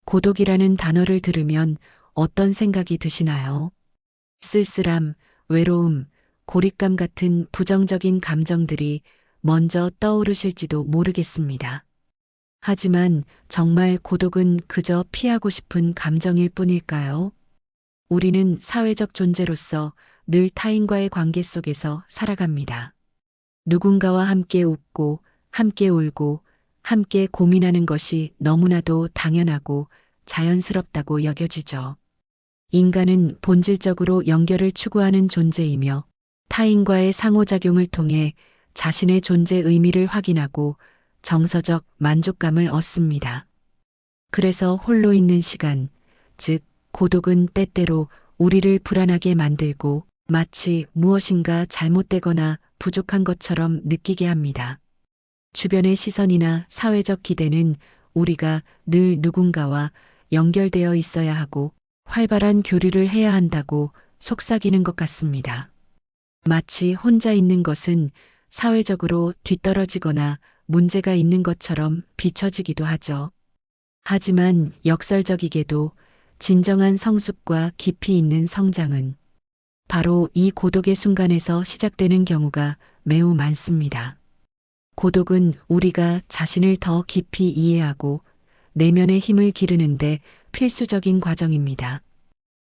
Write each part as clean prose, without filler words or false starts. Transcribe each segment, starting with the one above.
고독이라는 단어를 들으면 어떤 생각이 드시나요? 쓸쓸함, 외로움, 고립감 같은 부정적인 감정들이 먼저 떠오르실지도 모르겠습니다. 하지만 정말 고독은 그저 피하고 싶은 감정일 뿐일까요? 우리는 사회적 존재로서 늘 타인과의 관계 속에서 살아갑니다. 누군가와 함께 웃고, 함께 울고, 함께 고민하는 것이 너무나도 당연하고 자연스럽다고 여겨지죠. 인간은 본질적으로 연결을 추구하는 존재이며 타인과의 상호작용을 통해 자신의 존재 의미를 확인하고 정서적 만족감을 얻습니다. 그래서 홀로 있는 시간, 즉 고독은 때때로 우리를 불안하게 만들고 마치 무엇인가 잘못되거나 부족한 것처럼 느끼게 합니다. 주변의 시선이나 사회적 기대는 우리가 늘 누군가와 연결되어 있어야 하고 활발한 교류를 해야 한다고 속삭이는 것 같습니다. 마치 혼자 있는 것은 사회적으로 뒤떨어지거나 문제가 있는 것처럼 비춰지기도 하죠. 하지만 역설적이게도 진정한 성숙과 깊이 있는 성장은 바로 이 고독의 순간에서 시작되는 경우가 매우 많습니다. 고독은 우리가 자신을 더 깊이 이해하고 내면의 힘을 기르는데 필수적인 과정입니다.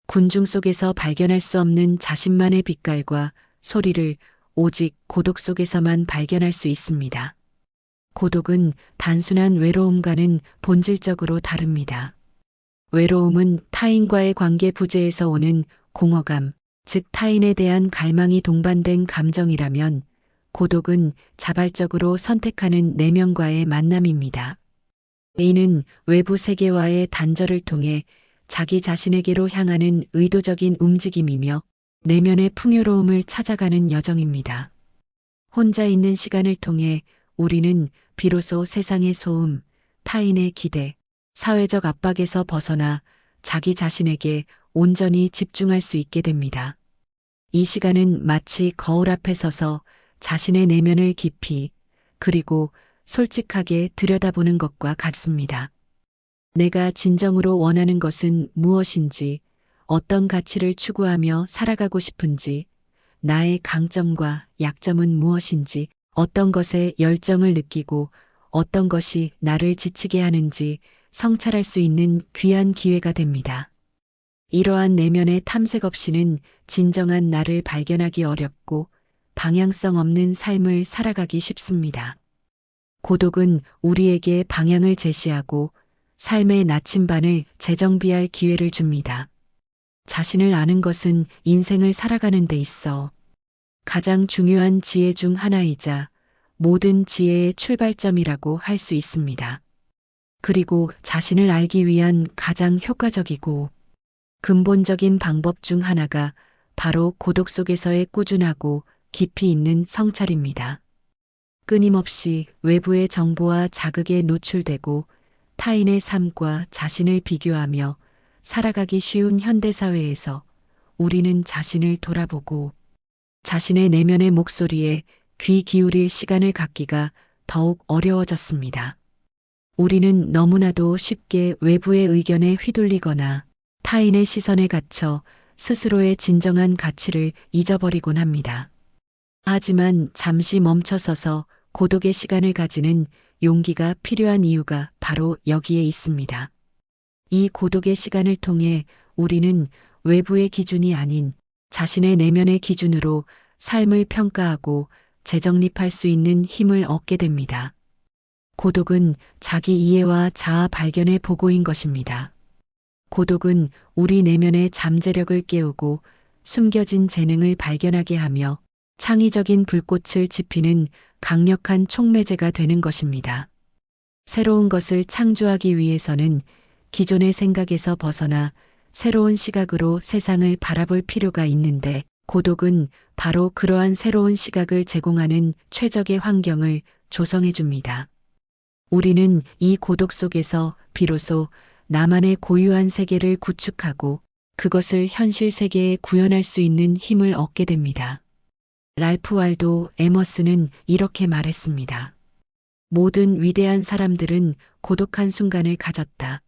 군중 속에서 발견할 수 없는 자신만의 빛깔과 소리를 오직 고독 속에서만 발견할 수 있습니다. 고독은 단순한 외로움과는 본질적으로 다릅니다. 외로움은 타인과의 관계 부재에서 오는 공허감, 즉 타인에 대한 갈망이 동반된 감정이라면 고독은 자발적으로 선택하는 내면과의 만남입니다. 이는 외부 세계와의 단절을 통해 자기 자신에게로 향하는 의도적인 움직임이며 내면의 풍요로움을 찾아가는 여정입니다. 혼자 있는 시간을 통해 우리는 비로소 세상의 소음, 타인의 기대, 사회적 압박에서 벗어나 자기 자신에게 온전히 집중할 수 있게 됩니다. 이 시간은 마치 거울 앞에 서서 자신의 내면을 깊이 그리고 솔직하게 들여다보는 것과 같습니다. 내가 진정으로 원하는 것은 무엇인지, 어떤 가치를 추구하며 살아가고 싶은지, 나의 강점과 약점은 무엇인지, 어떤 것에 열정을 느끼고 어떤 것이 나를 지치게 하는지 성찰할 수 있는 귀한 기회가 됩니다. 이러한 내면의 탐색 없이는 진정한 나를 발견하기 어렵고 방향성 없는 삶을 살아가기 쉽습니다. 고독은 우리에게 방향을 제시하고 삶의 나침반을 재정비할 기회를 줍니다. 자신을 아는 것은 인생을 살아가는 데 있어 가장 중요한 지혜 중 하나이자 모든 지혜의 출발점이라고 할 수 있습니다. 그리고 자신을 알기 위한 가장 효과적이고 근본적인 방법 중 하나가 바로 고독 속에서의 꾸준하고 깊이 있는 성찰입니다. 끊임없이 외부의 정보와 자극에 노출되고 타인의 삶과 자신을 비교하며 살아가기 쉬운 현대사회에서 우리는 자신을 돌아보고 자신의 내면의 목소리에 귀 기울일 시간을 갖기가 더욱 어려워졌습니다. 우리는 너무나도 쉽게 외부의 의견에 휘둘리거나 타인의 시선에 갇혀 스스로의 진정한 가치를 잊어버리곤 합니다. 하지만 잠시 멈춰서서 고독의 시간을 가지는 용기가 필요한 이유가 바로 여기에 있습니다. 이 고독의 시간을 통해 우리는 외부의 기준이 아닌 자신의 내면의 기준으로 삶을 평가하고 재정립할 수 있는 힘을 얻게 됩니다. 고독은 자기 이해와 자아 발견의 보고인 것입니다. 고독은 우리 내면의 잠재력을 깨우고 숨겨진 재능을 발견하게 하며 창의적인 불꽃을 지피는 강력한 촉매제가 되는 것입니다. 새로운 것을 창조하기 위해서는 기존의 생각에서 벗어나 새로운 시각으로 세상을 바라볼 필요가 있는데 고독은 바로 그러한 새로운 시각을 제공하는 최적의 환경을 조성해 줍니다. 우리는 이 고독 속에서 비로소 나만의 고유한 세계를 구축하고 그것을 현실 세계에 구현할 수 있는 힘을 얻게 됩니다. 랄프 waldo 에머슨은 이렇게 말했습니다. 모든 위대한 사람들은 고독한 순간을 가졌다.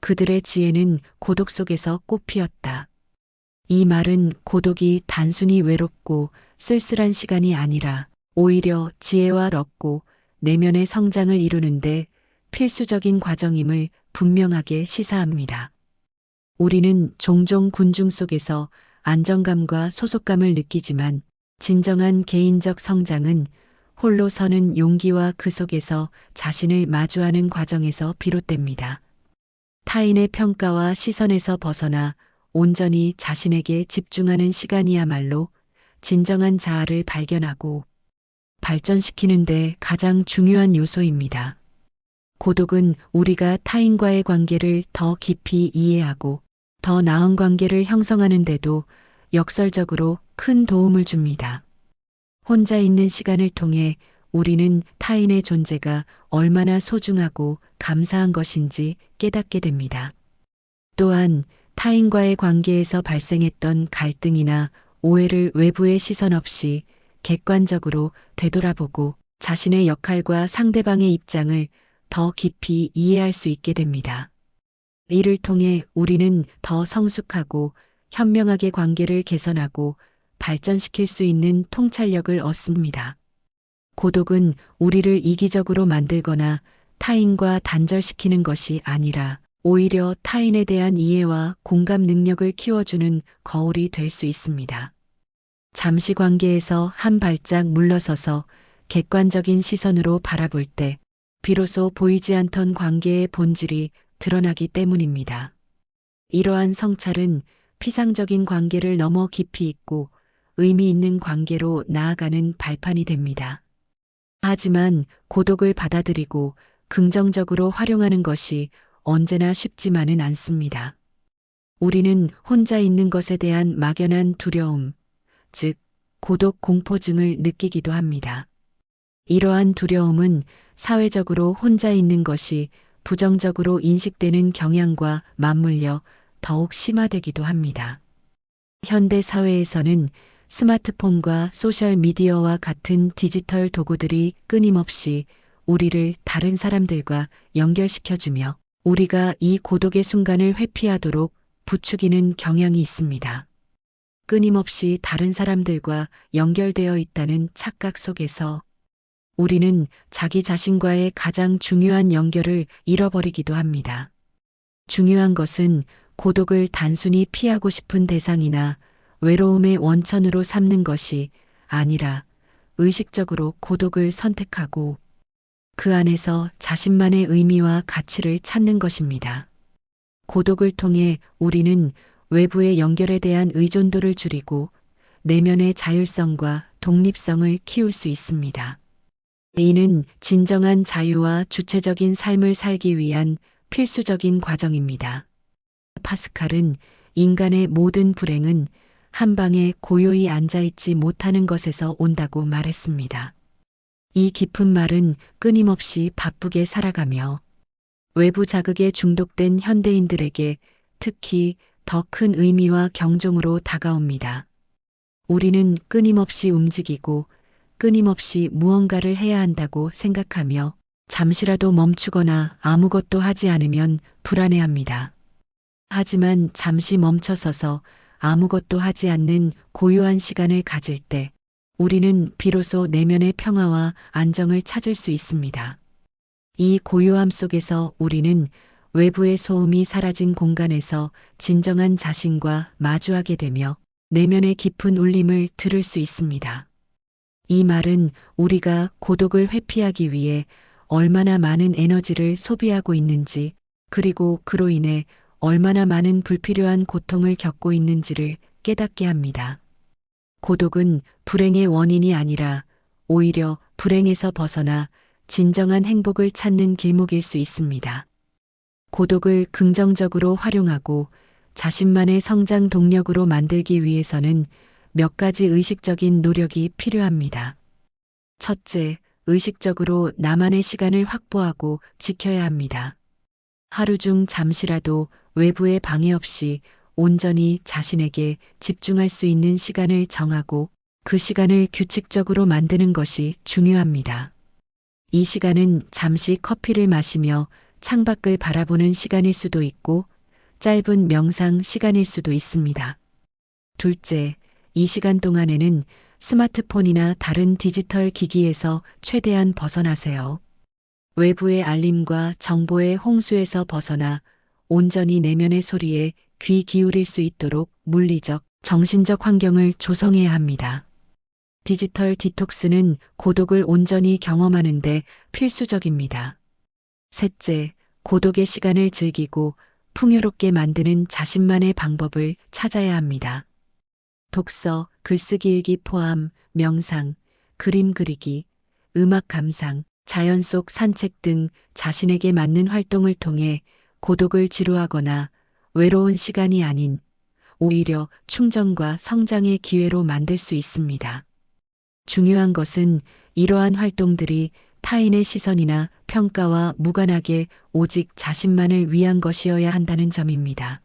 그들의 지혜는 고독 속에서 꽃피었다. 이 말은 고독이 단순히 외롭고 쓸쓸한 시간이 아니라 오히려 지혜와 얻고 내면의 성장을 이루는데 필수적인 과정임을 분명하게 시사합니다. 우리는 종종 군중 속에서 안정감과 소속감을 느끼지만 진정한 개인적 성장은 홀로 서는 용기와 그 속에서 자신을 마주하는 과정에서 비롯됩니다. 타인의 평가와 시선에서 벗어나 온전히 자신에게 집중하는 시간이야말로 진정한 자아를 발견하고 발전시키는데 가장 중요한 요소입니다. 고독은 우리가 타인과의 관계를 더 깊이 이해하고 더 나은 관계를 형성하는데도 역설적으로 큰 도움을 줍니다. 혼자 있는 시간을 통해 우리는 타인의 존재가 얼마나 소중하고 감사한 것인지 깨닫게 됩니다. 또한 타인과의 관계에서 발생했던 갈등이나 오해를 외부의 시선 없이 객관적으로 되돌아보고 자신의 역할과 상대방의 입장을 더 깊이 이해할 수 있게 됩니다. 이를 통해 우리는 더 성숙하고 현명하게 관계를 개선하고 발전시킬 수 있는 통찰력을 얻습니다. 고독은 우리를 이기적으로 만들거나 타인과 단절시키는 것이 아니라 오히려 타인에 대한 이해와 공감 능력을 키워주는 거울이 될 수 있습니다. 잠시 관계에서 한 발짝 물러서서 객관적인 시선으로 바라볼 때 비로소 보이지 않던 관계의 본질이 드러나기 때문입니다. 이러한 성찰은 피상적인 관계를 넘어 깊이 있고 의미 있는 관계로 나아가는 발판이 됩니다. 하지만 고독을 받아들이고 긍정적으로 활용하는 것이 언제나 쉽지만은 않습니다. 우리는 혼자 있는 것에 대한 막연한 두려움, 즉 고독 공포증을 느끼기도 합니다. 이러한 두려움은 사회적으로 혼자 있는 것이 부정적으로 인식되는 경향과 맞물려 더욱 심화되기도 합니다. 현대 사회에서는 스마트폰과 소셜미디어와 같은 디지털 도구들이 끊임없이 우리를 다른 사람들과 연결시켜주며 우리가 이 고독의 순간을 회피하도록 부추기는 경향이 있습니다. 끊임없이 다른 사람들과 연결되어 있다는 착각 속에서 우리는 자기 자신과의 가장 중요한 연결을 잃어버리기도 합니다. 중요한 것은 고독을 단순히 피하고 싶은 대상이나 외로움의 원천으로 삼는 것이 아니라 의식적으로 고독을 선택하고 그 안에서 자신만의 의미와 가치를 찾는 것입니다. 고독을 통해 우리는 외부의 연결에 대한 의존도를 줄이고 내면의 자율성과 독립성을 키울 수 있습니다. 이는 진정한 자유와 주체적인 삶을 살기 위한 필수적인 과정입니다. 파스칼은 인간의 모든 불행은 한 방에 고요히 앉아있지 못하는 것에서 온다고 말했습니다. 이 깊은 말은 끊임없이 바쁘게 살아가며 외부 자극에 중독된 현대인들에게 특히 더 큰 의미와 경종으로 다가옵니다. 우리는 끊임없이 움직이고 끊임없이 무언가를 해야 한다고 생각하며 잠시라도 멈추거나 아무것도 하지 않으면 불안해합니다. 하지만 잠시 멈춰서서 아무것도 하지 않는 고요한 시간을 가질 때 우리는 비로소 내면의 평화와 안정을 찾을 수 있습니다. 이 고요함 속에서 우리는 외부의 소음이 사라진 공간에서 진정한 자신과 마주하게 되며 내면의 깊은 울림을 들을 수 있습니다. 이 말은 우리가 고독을 회피하기 위해 얼마나 많은 에너지를 소비하고 있는지, 그리고 그로 인해 얼마나 많은 불필요한 고통을 겪고 있는지를 깨닫게 합니다. 고독은 불행의 원인이 아니라 오히려 불행에서 벗어나 진정한 행복을 찾는 길목일 수 있습니다. 고독을 긍정적으로 활용하고 자신만의 성장 동력으로 만들기 위해서는 몇 가지 의식적인 노력이 필요합니다. 첫째, 의식적으로 나만의 시간을 확보하고 지켜야 합니다. 하루 중 잠시라도 외부의 방해 없이 온전히 자신에게 집중할 수 있는 시간을 정하고 그 시간을 규칙적으로 만드는 것이 중요합니다. 이 시간은 잠시 커피를 마시며 창밖을 바라보는 시간일 수도 있고 짧은 명상 시간일 수도 있습니다. 둘째, 이 시간 동안에는 스마트폰이나 다른 디지털 기기에서 최대한 벗어나세요. 외부의 알림과 정보의 홍수에서 벗어나 온전히 내면의 소리에 귀 기울일 수 있도록 물리적, 정신적 환경을 조성해야 합니다. 디지털 디톡스는 고독을 온전히 경험하는데 필수적입니다. 셋째, 고독의 시간을 즐기고 풍요롭게 만드는 자신만의 방법을 찾아야 합니다. 독서, 글쓰기 일기 포함, 명상, 그림 그리기, 음악 감상, 자연 속 산책 등 자신에게 맞는 활동을 통해 고독을 지루하거나 외로운 시간이 아닌 오히려 충전과 성장의 기회로 만들 수 있습니다. 중요한 것은 이러한 활동들이 타인의 시선이나 평가와 무관하게 오직 자신만을 위한 것이어야 한다는 점입니다.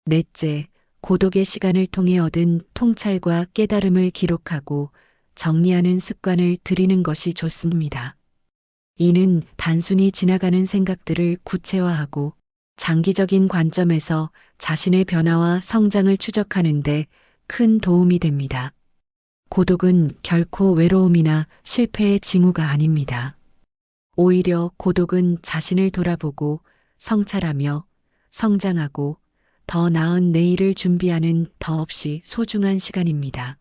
넷째, 고독의 시간을 통해 얻은 통찰과 깨달음을 기록하고 정리하는 습관을 들이는 것이 좋습니다. 이는 단순히 지나가는 생각들을 구체화하고 장기적인 관점에서 자신의 변화와 성장을 추적하는 데 큰 도움이 됩니다. 고독은 결코 외로움이나 실패의 징후가 아닙니다. 오히려 고독은 자신을 돌아보고 성찰하며 성장하고 더 나은 내일을 준비하는 더없이 소중한 시간입니다.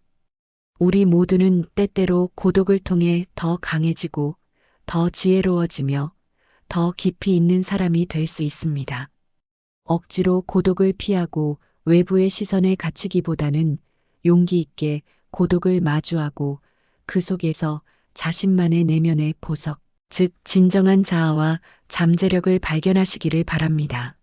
우리 모두는 때때로 고독을 통해 더 강해지고 더 지혜로워지며 더 깊이 있는 사람이 될 수 있습니다. 억지로 고독을 피하고 외부의 시선에 갇히기보다는 용기 있게 고독을 마주하고 그 속에서 자신만의 내면의 보석, 즉 진정한 자아와 잠재력을 발견하시기를 바랍니다.